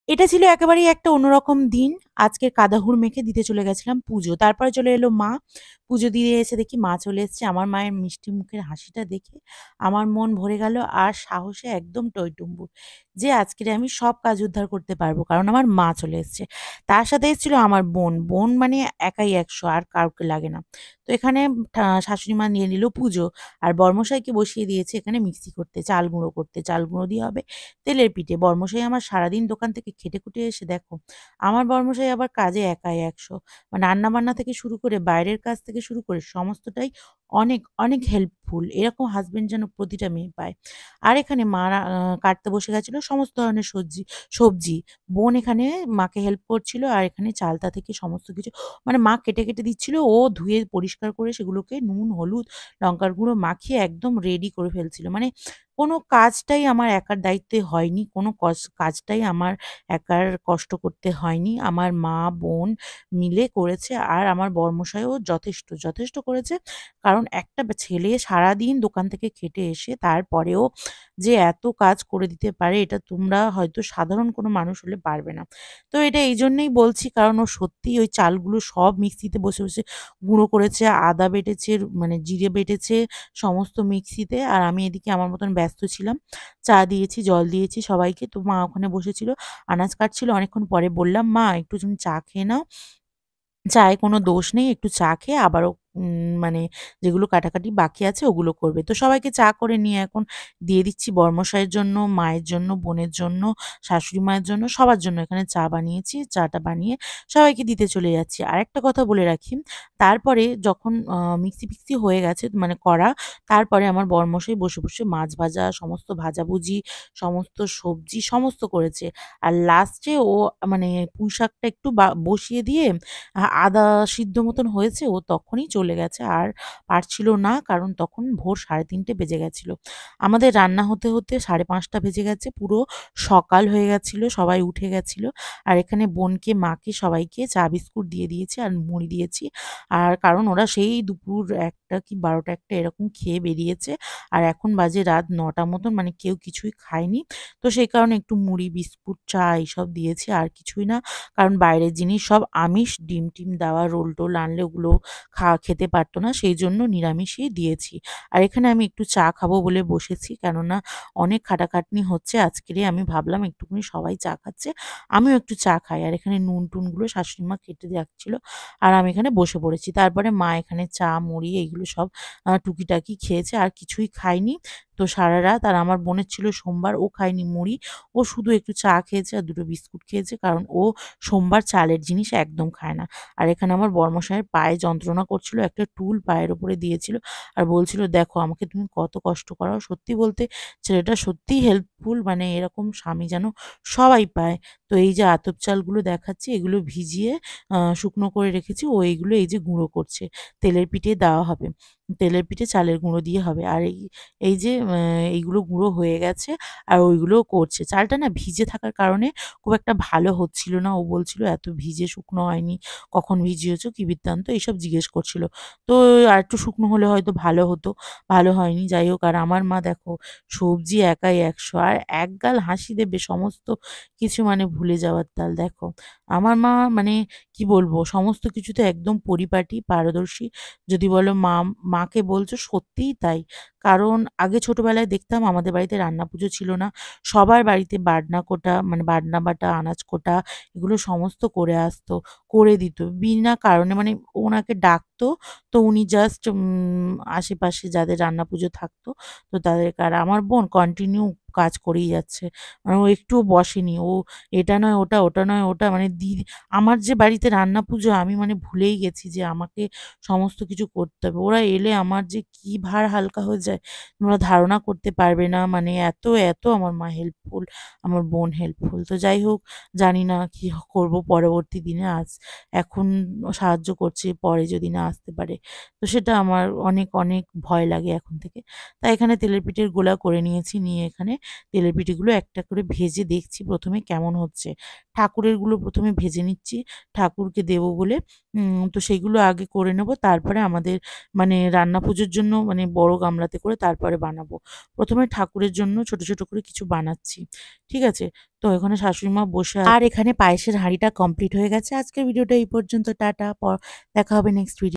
এটা ছিল একেবারেই একটা অন্যরকম দিন। আজকের কাদাহুড় মেখে দিতে চলে গেছিলাম পুজো। তারপরে চলে এলো মা। পুজো দিয়ে এসে দেখি মা চলে এসছে। আমার মায়ের মিষ্টি মুখের হাসিটা দেখে আমার মন ভরে গেল আর সাহসে একদম টইটুম্বুর। যে আজকেরে আমি সব কাজ উদ্ধার করতে পারবো। কারণ আমার মা চলে এসছে। তার সাথে এসেছিল আমার বোন। বোন মানে একাই ১০০ আর কাউকে লাগে না। তো এখানে শাশুড়ি মা নিয়ে নিল পুজো। আর বর্মশাইকে বসিয়ে দিয়েছে এখানে মিক্সি করতে, চাল গুঁড়ো করতে। চাল গুঁড়ো দিয়ে হবে তেলের পিঠে। বর্মশাই আমার সারাদিন দোকান থেকে খেটে-খুটে এসে দেখো, আমার বর্মশাই আবার কাজে একাই ১০০। মানে রান্না-বান্না থেকে শুরু করে বাইরের কাজ থেকে শুরু করে সমস্তটাই অনেক, অনেক হেল্পফুল। এরকম হাসব্যান্ড যেন প্রতিটা মেয়ে পায়। আর এখানে মা কাটতে বসে গেছিল সমস্ত ধরনের সবজি। বোন এখানে মাকে হেল্প করছিল আর এখানে চালতা থেকে সমস্ত কিছু মানে মা কেটে, কেটে দিচ্ছিল। ও ধুয়ে পরিষ্কার করে সেগুলোকে নুন, হলুদ, লঙ্কার গুঁড়ো মাখিয়ে একদম রেডি করে ফেলছিল। মানে কোনো কাজটাই আমার একার দায়িত্বে হয়নি। কোনো কাজটাই আমার একার কষ্ট করতে হয়নি। আমার মা, বোন মিলে করেছে আর আমার বরমশাইও যথেষ্ট, যথেষ্ট করেছে। কারণ একটা ছেলে সারাদিন দোকান থেকে খেটে এসে তারপরেও যে এত কাজ করে দিতে পারে এটা তোমরা হয়তো সাধারণ কোনো মানুষ হলে পারবে না। তো এটা এইজন্যেই বলছি কারণ ও সত্যিই ওই চালগুলো সব মিক্সিতে বসে, বসে গুঁড়ো করেছে, আদা বেটেছে, মানে জিরে বেটেছে সমস্ত মিক্সিতে। আর আমি এদিকে আমার মতন ব্যস্ত ছিলাম। চা দিয়েছি, জল দিয়েছি সবাইকে। তো মা ওখানে বসেছিল, আনাজ কাটছিল। অনেকক্ষণ পরে বললাম, "মা একটু তুমি চা খেয়ে নাও।" চায়ে কোনো দোষ নেই। একটু চা খেয়ে আবারও মানে যেগুলো কাটাকাটি বাকি আছে ওগুলো করবে। তো সবাইকে চা করে নিয়ে এখন দিয়ে দিচ্ছি বর্মশাইয়ের জন্য, মায়ের জন্য, বোনের জন্য, শাশুড়ি মায়ের জন্য, সবার জন্য এখানে চা বানিয়েছি। চাটা বানিয়ে সবাইকে দিতে চলে যাচ্ছি। আরেকটা কথা বলে রাখি, তারপরে যখন মিক্সি-ফিক্সি হয়ে গেছে মানে করা, তারপরে আমার বরমশাই বসে, বসে মাছ ভাজা, সমস্ত ভাজাভুজি, সমস্ত সবজি সমস্ত করেছে। আর লাস্টে ও মানে পুঁইশাকটা একটু বসিয়ে দিয়ে আদা সিদ্ধ মতন হয়েছে ও তখনই চলে গেছে। আর পারছিল না কারণ তখন ভোর ৩:৩০ বেজে গেছিল। আমাদের রান্না হতে, হতে ৫:৩০ বেজে গেছে। পুরো সকাল হয়ে গেছিল। সবাই উঠে গেছিল। আর এখানে বোনকে, মাকে সবাইকে চা বিস্কুট দিয়ে দিয়েছি আর মুড়ি দিয়েছি। আর কারণ ওরা সেই দুপুর ১টা কি ১২টা-১টা এরকম খেয়ে বেরিয়েছে। আর এখন বাজে রাত ৯টা মতন মানে কেউ কিছুই খায়নি। তো সেই কারণে একটু মুড়ি, বিস্কুট, চা এইসব দিয়েছি আর কিছুই না। কারণ বাইরের জিনিস সব আমিষ, ডিম-টিম দেওয়া রোল-টোল আনলে ওগুলো খেতে পারত না। সেইজন্য নিরামিষই দিয়েছি। আর এখানে আমি একটু চা খাবো বলে বসেছি। কেননা অনেক খাটাখাটনি হচ্ছে আজকেরে আমি ভাবলাম একটুখানি সবাই চা খাচ্ছে, আমিও একটু চা খাই। আর এখানে নুন-টুনগুলো শাশুড়ি মা কেটে রাখছিল। আর আমি এখানে বসে পড়েছি। তারপরে মা এখানে চা, মুড়ি এইগুলো সব টুকিটাকি খেয়েছে আর কিছুই খায়নি। তো সারারাত আর আমার বোনের ছিল সোমবার, ও খায়নি মুড়ি। ও শুধু একটু চা খেয়েছে আর ২ টো বিস্কুট খেয়েছে। কারণ ও সোমবার চালের জিনিস একদম খায় না। আর এখানে আমার বর্মশাইয়ের পায়ে যন্ত্রণা করছিল। একটা টুল পায়ের উপরে দিয়েছিল। আর বলছিল, "দেখো আমাকে তুমি কত কষ্ট করাও।" সত্যি বলতে ছেলেটা সত্যিই হেল্পফুল। মানে এরকম স্বামী যেন সবাই পায়। তো এই যে আতপ চালগুলো দেখাচ্ছি এগুলো ভিজিয়ে শুকনো করে রেখেছি। ও এইগুলো এই যে গুঁড়ো করছে। তেলের পিঠে দেওয়া হবে। তেলের পিঠে চালের গুঁড়ো দিয়ে হবে। আর এই যে এইগুলো গুঁড়ো হয়ে গেছে আর ওইগুলোও করছে। চালটা না ভিজে থাকার কারণে খুব একটা ভালো হচ্ছিল না। ও বলছিল, "এত ভিজে শুকনো হয়নি। কখন ভিজিয়েছো? কি বৃত্তান্ত?" এইসব জিজ্ঞেস করছিল। তো আরেকটু শুকনো হলে হয়তো ভালো হতো। ভালো হয়নি। যাই হোক আর আমার মা দেখো সবজি একাই ১০০ আর একগাল হাসি দেবে সমস্ত কিছু মানে ভুলে যাওয়ার তাল। দেখো আমার মা মানে কি বলবো সমস্ত কিছুতে একদম পরিপাটি, পারদর্শী। যদি বলো মাকে বলছো সত্যিই তাই। কারণ আগে ছোটবেলায় দেখতাম আমাদের বাড়িতে রান্না পুজো ছিল না। সবার বাড়িতে বাটনা কোটা মানে বাটনা বাটা, আনাজ কোটা এগুলো সমস্ত করে আসতো, করে দিত। বিনা কারণে মানে ওনাকে ডাকতো, তো উনি জাস্ট আশেপাশে যাদের রান্না পুজো থাকতো তো তাদেরকে আর আমার বোন কন্টিনিউ কাজ করেই যাচ্ছে। মানে ও একটুও বসেনি। ও এটা নয় ওটা, ওটা নয় ওটা মানে আমার যে বাড়িতে রান্না পুজো আমি মানে ভুলেই গেছি যে আমাকে সমস্ত কিছু করতে হবে। ওরা এলে আমার যে কি ভার হালকা হয়ে যায় তোমরা ধারণা করতে পারবে না। মানে এত, এত আমার মা হেল্পফুল, আমার বোন হেল্পফুল। তো যাই হোক জানি না কি করব পরবর্তী দিনে। এখন সাহায্য করছে, পরে যদি না আসতে পারে তো সেটা আমার অনেক, অনেক ভয় লাগে এখন থেকে। তাই এখানে তেলের পিঠের গোলা করে নিয়েছি। নিয়ে এখানে তেলের পিঠেগুলো একটা করে ভেজে দেখছি প্রথমে কেমন হচ্ছে। ঠাকুরেরগুলো প্রথমে ভেজে নিচ্ছি ঠাকুরকে দেবো বলে। তো সেইগুলো আগে করে নেব, তারপরে আমাদের মানে রান্না পুজোর জন্য মানে বড় গামলাতে করে তারপরে বানাবো। প্রথমে ঠাকুরের জন্য ছোট, ছোট করে কিছু বানাচ্ছি। ঠিক আছে? তো এখানে শাশুড়ি মা বসে আর এখানে পায়েসের হাঁড়িটা কমপ্লিট হয়ে গেছে। আজকের ভিডিওটা এই পর্যন্ত। টাটা। দেখা হবে নেক্সট ভিডিও।